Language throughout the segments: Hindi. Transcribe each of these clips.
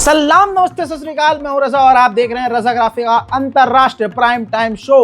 सलाम, नमस्ते, सत श्री अकाल। मैं हूं रजा और आप देख रहे हैं रजा ग्राफी का अंतरराष्ट्रीय प्राइम टाइम शो,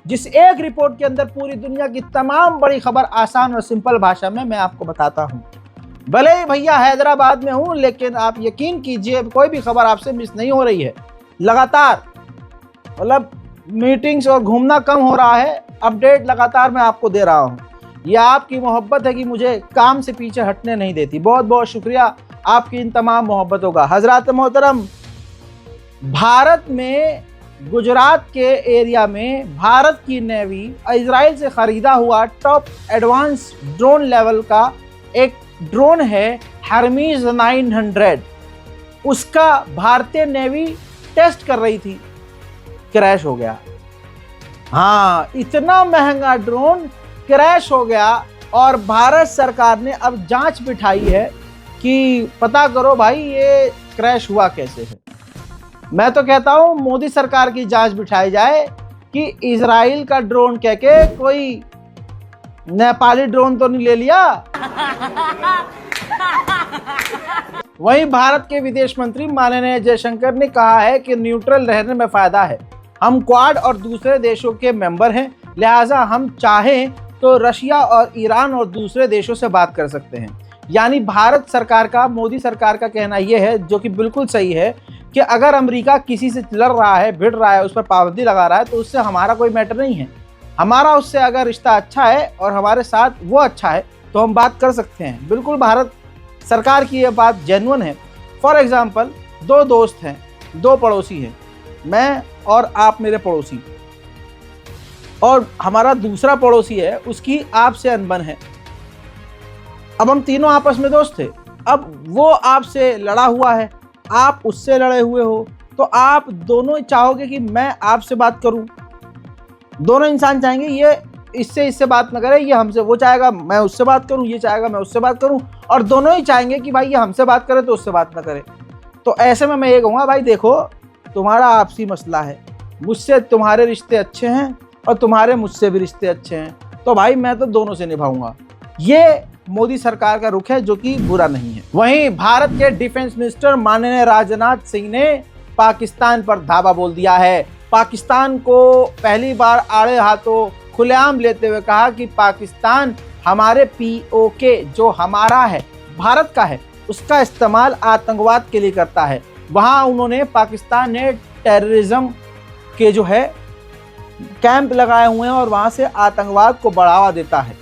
जिस एक रिपोर्ट के अंदर पूरी दुनिया की तमाम बड़ी खबर आसान और सिंपल भाषा में मैं आपको बताता हूं। भले ही भैया हैदराबाद में हूं, लेकिन आप यकीन कीजिए कोई भी खबर आपसे मिस नहीं हो रही है। लगातार मतलब मीटिंग्स और घूमना कम हो रहा है, अपडेट लगातार मैं आपको दे रहा हूं। यह आपकी मोहब्बत है कि मुझे काम से पीछे हटने नहीं देती। बहुत बहुत शुक्रिया आपकी इन तमाम मोहब्बतों का। हजरात मोहतरम, भारत में गुजरात के एरिया में भारत की नेवी इजराइल से ख़रीदा हुआ टॉप एडवांस ड्रोन लेवल का एक ड्रोन है हर्मीज 900। उसका भारतीय नेवी टेस्ट कर रही थी, क्रैश हो गया। हाँ, इतना महंगा ड्रोन क्रैश हो गया और भारत सरकार ने अब जांच बिठाई है कि पता करो भाई ये क्रैश हुआ कैसे है। मैं तो कहता हूं मोदी सरकार की जांच बिठाई जाए कि इजराइल का ड्रोन कह के कोई नेपाली ड्रोन तो नहीं ले लिया। वहीं भारत के विदेश मंत्री माननीय जयशंकर ने कहा है कि न्यूट्रल रहने में फायदा है। हम क्वाड और दूसरे देशों के मेंबर हैं, लिहाजा हम चाहें तो रशिया और ईरान और दूसरे देशों से बात कर सकते हैं। यानी भारत सरकार का, मोदी सरकार का कहना यह है, जो कि बिल्कुल सही है, कि अगर अमेरिका किसी से लड़ रहा है, भिड़ रहा है, उस पर पाबंदी लगा रहा है, तो उससे हमारा कोई मैटर नहीं है। हमारा उससे अगर रिश्ता अच्छा है और हमारे साथ वो अच्छा है तो हम बात कर सकते हैं। बिल्कुल भारत सरकार की यह बात जेन्युइन है। फॉर एग्जाम्पल, दो दोस्त हैं, दो पड़ोसी हैं, मैं और आप मेरे पड़ोसी, और हमारा दूसरा पड़ोसी है, उसकी आपसे अनबन है। अब हम तीनों आपस में दोस्त थे, अब वो आपसे लड़ा हुआ है, आप उससे लड़े हुए हो, तो आप दोनों चाहोगे कि मैं आपसे बात करूं। दोनों इंसान चाहेंगे ये इससे बात न करे, ये हमसे, वो चाहेगा मैं उससे बात करूं, ये चाहेगा मैं उससे बात करूं, और दोनों ही चाहेंगे कि भाई ये हमसे बात करे तो उससे बात ना करे। तो ऐसे में मैं ये कहूँगा, भाई देखो, तुम्हारा आपसी मसला है, मुझसे तुम्हारे रिश्ते अच्छे हैं और तुम्हारे मुझसे भी रिश्ते अच्छे हैं, तो भाई मैं तो दोनों से निभाऊंगा। ये मोदी सरकार का रुख है, जो कि बुरा नहीं है। वहीं भारत के डिफेंस मिनिस्टर माननीय राजनाथ सिंह ने पाकिस्तान पर धावा बोल दिया है। पाकिस्तान को पहली बार आड़े हाथों खुलेआम लेते हुए कहा कि पाकिस्तान हमारे पीओके, जो हमारा है, भारत का है, उसका इस्तेमाल आतंकवाद के लिए करता है। वहां उन्होंने, पाकिस्तान ने टेररिज्म के जो है कैंप लगाए हुए हैं और वहां से आतंकवाद को बढ़ावा देता है।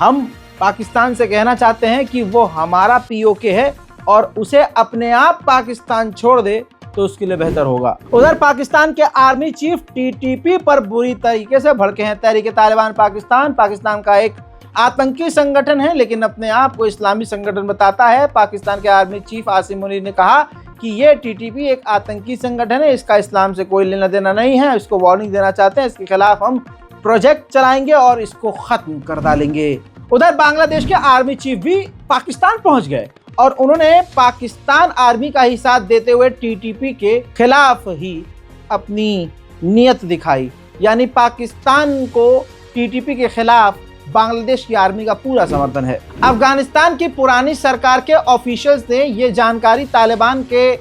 हम पाकिस्तान से कहना चाहते हैं कि वो हमारा पीओके है और उसे अपने आप पाकिस्तान छोड़ दे तो उसके लिए बेहतर होगा। उधर पाकिस्तान के आर्मी चीफ टीटीपी पर बुरी तरीके से भड़के हैं। तहरीक तालिबान पाकिस्तान का एक आतंकी संगठन है, लेकिन अपने आप को इस्लामी संगठन बताता है। पाकिस्तान के आर्मी चीफ आसिम मुनीर ने कहा कि ये टीटीपी एक आतंकी संगठन है, इसका इस्लाम से कोई लेना देना नहीं है। इसको वार्निंग देना चाहते हैं, इसके खिलाफ हम प्रोजेक्ट चलाएंगे और इसको खत्म कर डालेंगे। उधर बांग्लादेश के आर्मी चीफ भी पाकिस्तान पहुंच गए और उन्होंने पाकिस्तान आर्मी का ही साथ देते हुए टीटीपी के खिलाफ ही अपनी नीयत दिखाई। यानी पाकिस्तान को टीटीपी के खिलाफ बांग्लादेश की आर्मी का पूरा समर्थन है। अफगानिस्तान की पुरानी सरकार के ऑफिशियल्स ने ये जानकारी तालिबान के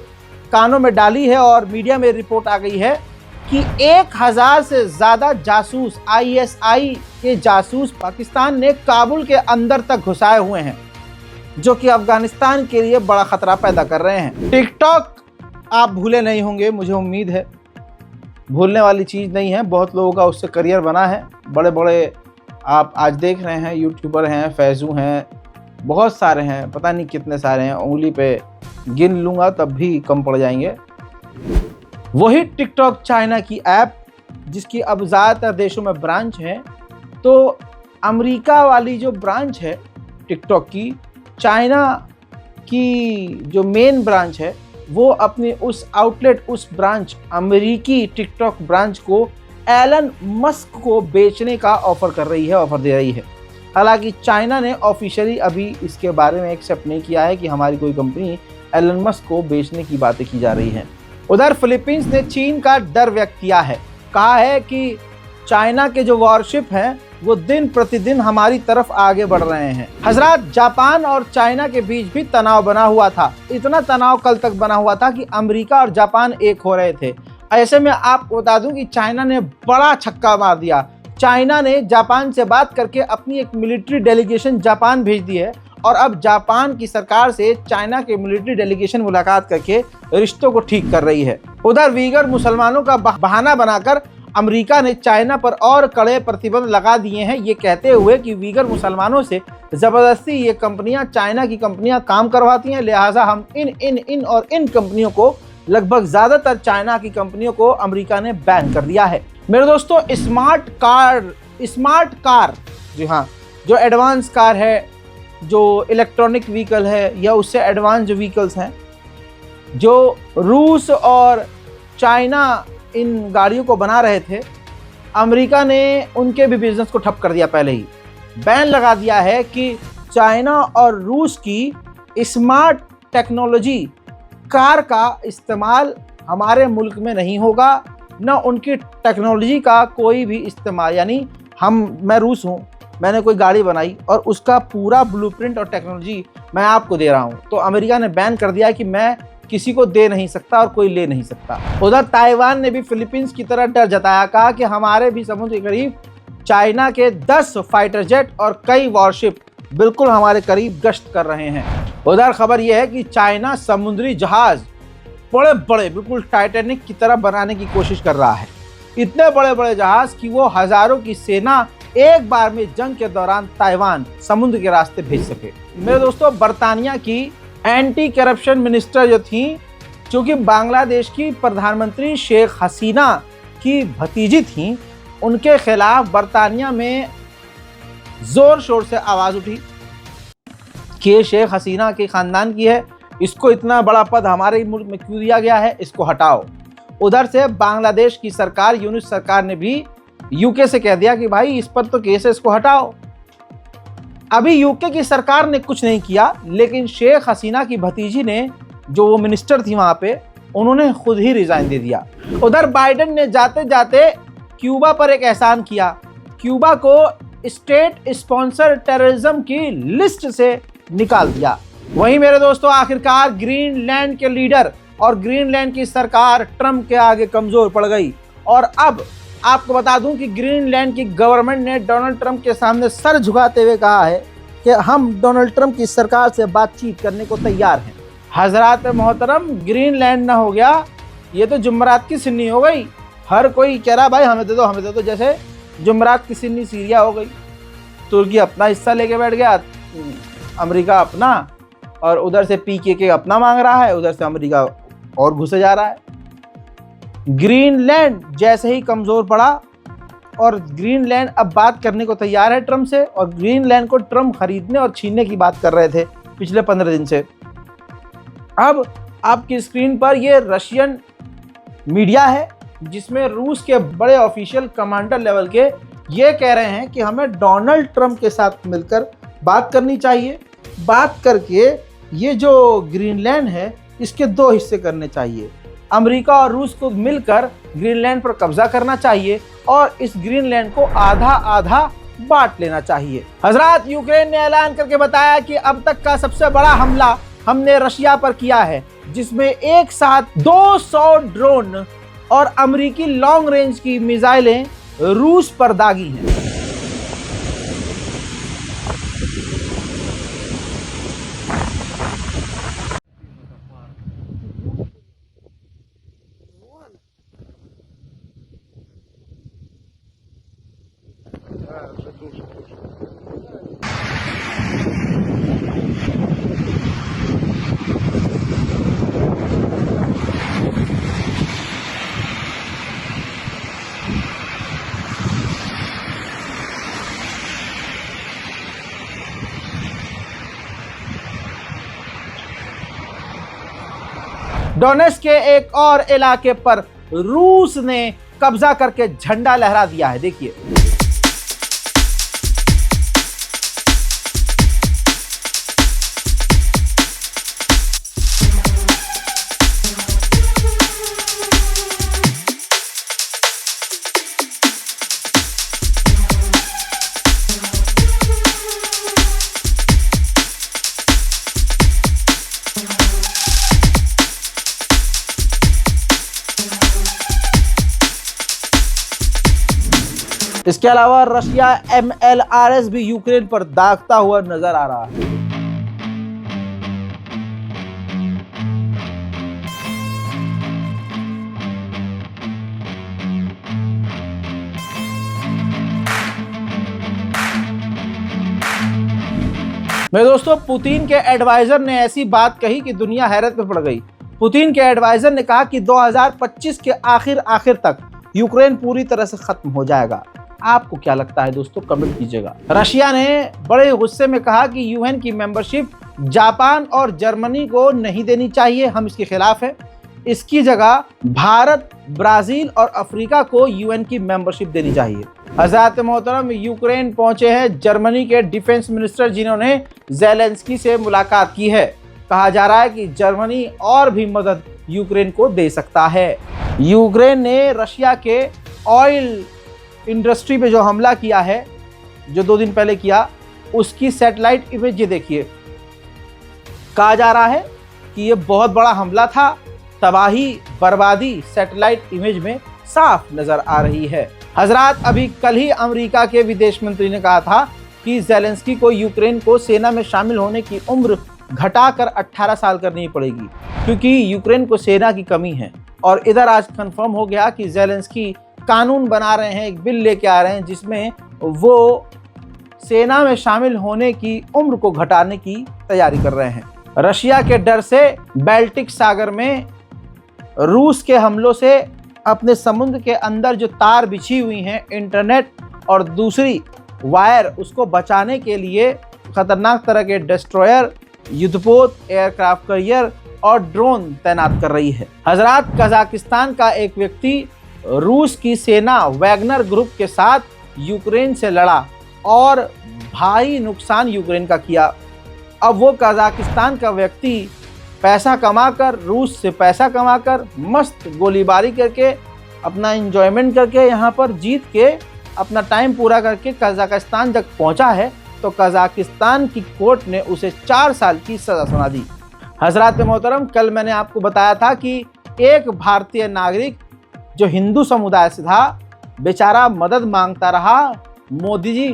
कानों में डाली है और मीडिया में रिपोर्ट आ गई है कि 1000 से ज़्यादा जासूस, आईएसआई के जासूस पाकिस्तान ने काबुल के अंदर तक घुसाए हुए हैं, जो कि अफगानिस्तान के लिए बड़ा खतरा पैदा कर रहे हैं। टिकटॉक आप भूले नहीं होंगे, मुझे उम्मीद है, भूलने वाली चीज़ नहीं है। बहुत लोगों का उससे करियर बना है। बड़े बड़े आप आज देख रहे हैं यूट्यूबर हैं, फैज़ू हैं, बहुत सारे हैं, पता नहीं कितने सारे हैं, उंगली पे गिन लूँगा तब भी कम पड़ जाएंगे। वही टिकटॉक चाइना की ऐप, जिसकी अब ज़्यादातर देशों में ब्रांच है, तो अमेरिका वाली जो ब्रांच है टिकटॉक की, चाइना की जो मेन ब्रांच है, वो अपनी उस आउटलेट, उस ब्रांच, अमेरिकी टिकटॉक ब्रांच को एलन मस्क को बेचने का ऑफ़र दे रही है। हालांकि चाइना ने ऑफिशियली अभी इसके बारे में एक्सेप्ट नहीं किया है कि हमारी कोई कंपनी एलन मस्क को बेचने की बातें की जा रही हैं। उधर फिलीपींस ने चीन का डर व्यक्त किया है, कहा है कि चाइना के जो वॉरशिप हैं वो दिन प्रतिदिन हमारी तरफ आगे बढ़ रहे हैं। हजरात, जापान और चाइना के बीच भी तनाव बना हुआ था। इतना तनाव कल तक बना हुआ था कि अमेरिका और जापान एक हो रहे थे। ऐसे में आपको बता दूं कि चाइना ने बड़ा छक्का मार दिया। चाइना ने जापान से बात करके अपनी एक मिलिट्री डेलीगेशन जापान भेज दी है और अब जापान की सरकार से चाइना के मिलिट्री डेलीगेशन मुलाकात करके रिश्तों को ठीक कर रही है। उधर वीगर मुसलमानों का बहाना बनाकर अमेरिका ने चाइना पर और कड़े प्रतिबंध लगा दिए हैं, ये कहते हुए कि वीगर मुसलमानों से ज़बरदस्ती ये कंपनियां, चाइना की कंपनियां काम करवाती हैं, लिहाजा हम इन कंपनियों को, लगभग ज़्यादातर चाइना की कंपनियों को अमेरिका ने बैन कर दिया है। मेरे दोस्तों, स्मार्ट कार, जी हाँ, जो एडवांस कार है, जो इलेक्ट्रॉनिक व्हीकल है या उससे एडवांस जो व्हीकल्स हैं, जो रूस और चाइना इन गाड़ियों को बना रहे थे, अमेरिका ने उनके भी बिजनेस को ठप कर दिया। पहले ही बैन लगा दिया है कि चाइना और रूस की स्मार्ट टेक्नोलॉजी कार का इस्तेमाल हमारे मुल्क में नहीं होगा, न उनकी टेक्नोलॉजी का कोई भी इस्तेमाल। यानी मैं रूस हूँ, मैंने कोई गाड़ी बनाई और उसका पूरा ब्लूप्रिंट और टेक्नोलॉजी मैं आपको दे रहा हूँ, तो अमेरिका ने बैन कर दिया कि मैं किसी को दे नहीं सकता और कोई ले नहीं सकता। उधर ताइवान ने भी फिलीपींस की तरह डर जताया, कहा कि हमारे भी समुद्र के करीब चाइना के 10 फाइटर जेट और कई वॉरशिप बिल्कुल हमारे करीब गश्त कर रहे हैं। उधर खबर यह है कि चाइना समुद्री जहाज बड़े बड़े, बिल्कुल टाइटैनिक की तरह बनाने की कोशिश कर रहा है। इतने बड़े बड़े जहाज कि वो हजारों की सेना एक बार में जंग के दौरान ताइवान समुद्र के रास्ते भेज सके। मेरे दोस्तों, बर्तानिया की एंटी करप्शन मिनिस्टर जो थी, चूँकि बांग्लादेश की प्रधानमंत्री शेख हसीना की भतीजी थी, उनके खिलाफ बर्तानिया में जोर शोर से आवाज़ उठी कि शेख हसीना के ख़ानदान की है, इसको इतना बड़ा पद हमारे मुल्क में क्यों दिया गया है, इसको हटाओ। उधर से बांग्लादेश की सरकार, यूनुस सरकार ने भी यूके से कह दिया कि भाई इस पर तो केस है, इसको हटाओ। अभी यूके की सरकार ने कुछ नहीं किया, लेकिन शेख हसीना की भतीजी ने, जो वो मिनिस्टर थी वहाँ पे, उन्होंने खुद ही रिजाइन दे दिया। उधर बाइडेन ने जाते जाते क्यूबा पर एक एहसान किया, क्यूबा को स्टेट स्पॉन्सर टेररिज्म की लिस्ट से निकाल दिया। वहीं मेरे दोस्तों, आखिरकार ग्रीनलैंड के लीडर और ग्रीनलैंड की सरकार ट्रंप के आगे कमजोर पड़ गई और अब आपको बता दूं कि ग्रीनलैंड की गवर्नमेंट ने डोनाल्ड ट्रंप के सामने सर झुकाते हुए कहा है कि हम डोनाल्ड ट्रंप की सरकार से बातचीत करने को तैयार हैं। हजरात मोहतरम, ग्रीनलैंड ना हो गया, ये तो जुमरात की सिन्नी हो गई। हर कोई कह रहा भाई हमें दे दो, हमें दे दो, जैसे जुमरात की सिन्नी सीरिया हो गई। तुर्की अपना हिस्सा लेके बैठ गया, अमेरिका अपना, और उधर से पीकेके अपना मांग रहा है, उधर से अमेरिका और घुसे जा रहा है। ग्रीनलैंड जैसे ही कमज़ोर पड़ा और ग्रीनलैंड अब बात करने को तैयार है ट्रंप से, और ग्रीनलैंड को ट्रंप खरीदने और छीनने की बात कर रहे थे पिछले 15 दिन से। अब आपकी स्क्रीन पर ये रशियन मीडिया है, जिसमें रूस के बड़े ऑफिशियल कमांडर लेवल के ये कह रहे हैं कि हमें डोनाल्ड ट्रंप के साथ मिलकर बात करनी चाहिए, बात करके ये जो ग्रीनलैंड है इसके 2 हिस्से करने चाहिए। अमेरिका और रूस को मिलकर ग्रीनलैंड पर कब्जा करना चाहिए और इस ग्रीनलैंड को आधा आधा बांट लेना चाहिए। हजरात, यूक्रेन ने ऐलान करके बताया कि अब तक का सबसे बड़ा हमला हमने रशिया पर किया है, जिसमें एक साथ 200 ड्रोन और अमेरिकी लॉन्ग रेंज की मिसाइलें रूस पर दागी हैं। डोनेट्स्क के एक और इलाके पर रूस ने कब्जा करके झंडा लहरा दिया है। देखिए, इसके अलावा रशिया MLRS भी यूक्रेन पर दागता हुआ नजर आ रहा है। मेरे दोस्तों, पुतिन के एडवाइजर ने ऐसी बात कही कि दुनिया हैरत में पड़ गई। पुतिन के एडवाइजर ने कहा कि 2025 के आखिर तक यूक्रेन पूरी तरह से खत्म हो जाएगा। आपको क्या लगता है दोस्तों, कमेंट कीजिएगा। रशिया ने बड़े गुस्से में कहा कि यूएन की मेंबरशिप जापान और जर्मनी को नहीं देनी चाहिए, हम इसके खिलाफ है। इसकी जगह भारत, ब्राजील और अफ्रीका को यूएन की मेंबरशिप देनी चाहिए। हज़रात मोहतरम, यूक्रेन पहुंचे हैं जर्मनी के डिफेंस मिनिस्टर, जिन्होंने ज़ेलेंस्की से मुलाकात की है। कहा जा रहा है कि जर्मनी और भी मदद यूक्रेन को दे सकता है। यूक्रेन ने रशिया के ऑयल इंडस्ट्री पे जो हमला किया है, जो 2 दिन पहले किया, उसकी सैटेलाइट इमेज ये देखिए। कहा जा रहा है कि ये बहुत बड़ा हमला था। तबाही, बर्बादी सैटेलाइट इमेज में साफ नजर आ रही है। हजरात, अभी कल ही अमेरिका के विदेश मंत्री ने कहा था कि ज़ेलेंस्की को यूक्रेन को सेना में शामिल होने की उम्र घटाकर 18 साल करनी पड़ेगी, क्योंकि यूक्रेन को सेना की कमी है। और इधर आज कंफर्म हो गया कि ज़ेलेंस्की कानून बना रहे हैं, एक बिल लेके आ रहे हैं जिसमें वो सेना में शामिल होने की उम्र को घटाने की तैयारी कर रहे हैं। रशिया के डर से बाल्टिक सागर में रूस के हमलों से अपने समुद्र के अंदर जो तार बिछी हुई हैं, इंटरनेट और दूसरी वायर, उसको बचाने के लिए खतरनाक तरह के डिस्ट्रॉयर, युद्धपोत, एयरक्राफ्ट कैरियर और ड्रोन तैनात कर रही है। हजरात, कजाकिस्तान का एक व्यक्ति रूस की सेना वैगनर ग्रुप के साथ यूक्रेन से लड़ा और भारी नुकसान यूक्रेन का किया। अब वो कजाकिस्तान का व्यक्ति पैसा कमाकर, रूस से पैसा कमाकर, मस्त गोलीबारी करके, अपना एंजॉयमेंट करके, यहाँ पर जीत के अपना टाइम पूरा करके कजाकिस्तान जब पहुँचा है तो कजाकिस्तान की कोर्ट ने उसे 4 साल की सज़ा सुना दी। हजरात मोहतरम, कल मैंने आपको बताया था कि एक भारतीय नागरिक जो हिंदू समुदाय से था, बेचारा मदद मांगता रहा। मोदी जी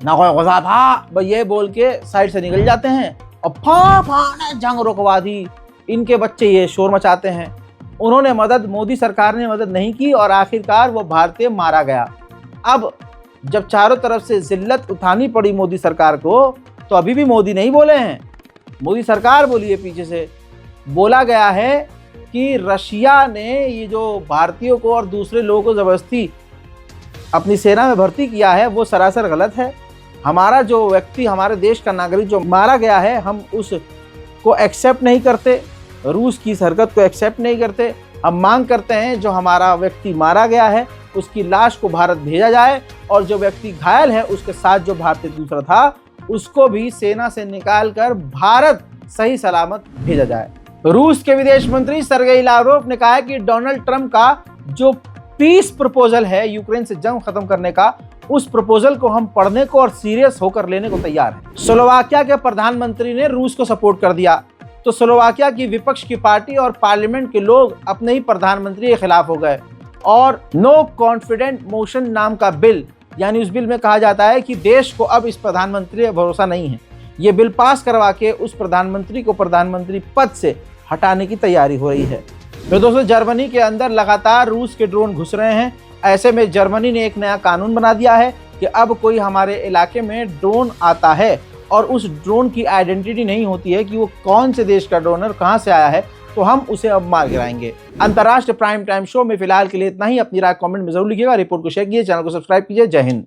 ना कोई गुस्सा था, ये बोल के साइड से निकल जाते हैं और फा जंग रुकवा दी। इनके बच्चे ये शोर मचाते हैं। उन्होंने मदद, मोदी सरकार ने मदद नहीं की और आखिरकार वो भारतीय मारा गया। अब जब चारों तरफ से जिल्लत उठानी पड़ी मोदी सरकार को, तो अभी भी मोदी नहीं बोले हैं, मोदी सरकार बोली है। पीछे से बोला गया है कि रशिया ने ये जो भारतीयों को और दूसरे लोगों को ज़बरदस्ती अपनी सेना में भर्ती किया है, वो सरासर गलत है। हमारा जो व्यक्ति, हमारे देश का नागरिक जो मारा गया है, हम उसको एक्सेप्ट नहीं करते, रूस की इस हरकत को एक्सेप्ट नहीं करते। हम मांग करते हैं जो हमारा व्यक्ति मारा गया है उसकी लाश को भारत भेजा जाए, और जो व्यक्ति घायल है उसके साथ जो भारतीय दूसरा था उसको भी सेना से निकालकर भारत सही सलामत भेजा जाए। रूस के विदेश मंत्री सर्गेई लावरोव ने कहा है कि डोनाल्ड ट्रंप का जो पीस प्रपोजल है यूक्रेन से जंग खत्म करने का, उस प्रपोजल को हम पढ़ने को और सीरियस होकर लेने को तैयार हैं। स्लोवाकिया के प्रधानमंत्री ने रूस को सपोर्ट कर दिया, तो स्लोवाकिया की विपक्ष की पार्टी और पार्लियामेंट के लोग अपने ही प्रधानमंत्री के खिलाफ हो गए और नो कॉन्फिडेंट मोशन नाम का बिल, यानी उस बिल में कहा जाता है कि देश को अब इस प्रधानमंत्री पर भरोसा नहीं है, ये बिल पास करवा के उस प्रधानमंत्री को प्रधानमंत्री पद से हटाने की तैयारी हो रही है। तो दोस्तों, जर्मनी के अंदर लगातार रूस के ड्रोन घुस रहे हैं। ऐसे में जर्मनी ने एक नया कानून बना दिया है कि अब कोई हमारे इलाके में ड्रोन आता है और उस ड्रोन की आइडेंटिटी नहीं होती है कि वो कौन से देश का ड्रोन है, कहाँ से आया है, तो हम उसे अब मार गिराएंगे। अंतर्राष्ट्रीय प्राइम टाइम शो में फिलहाल के लिए इतना ही। अपनी राय कमेंट में जरूर लिखिएगा, रिपोर्ट को शेयर कीजिए, चैनल को सब्सक्राइब कीजिए। जय हिंद।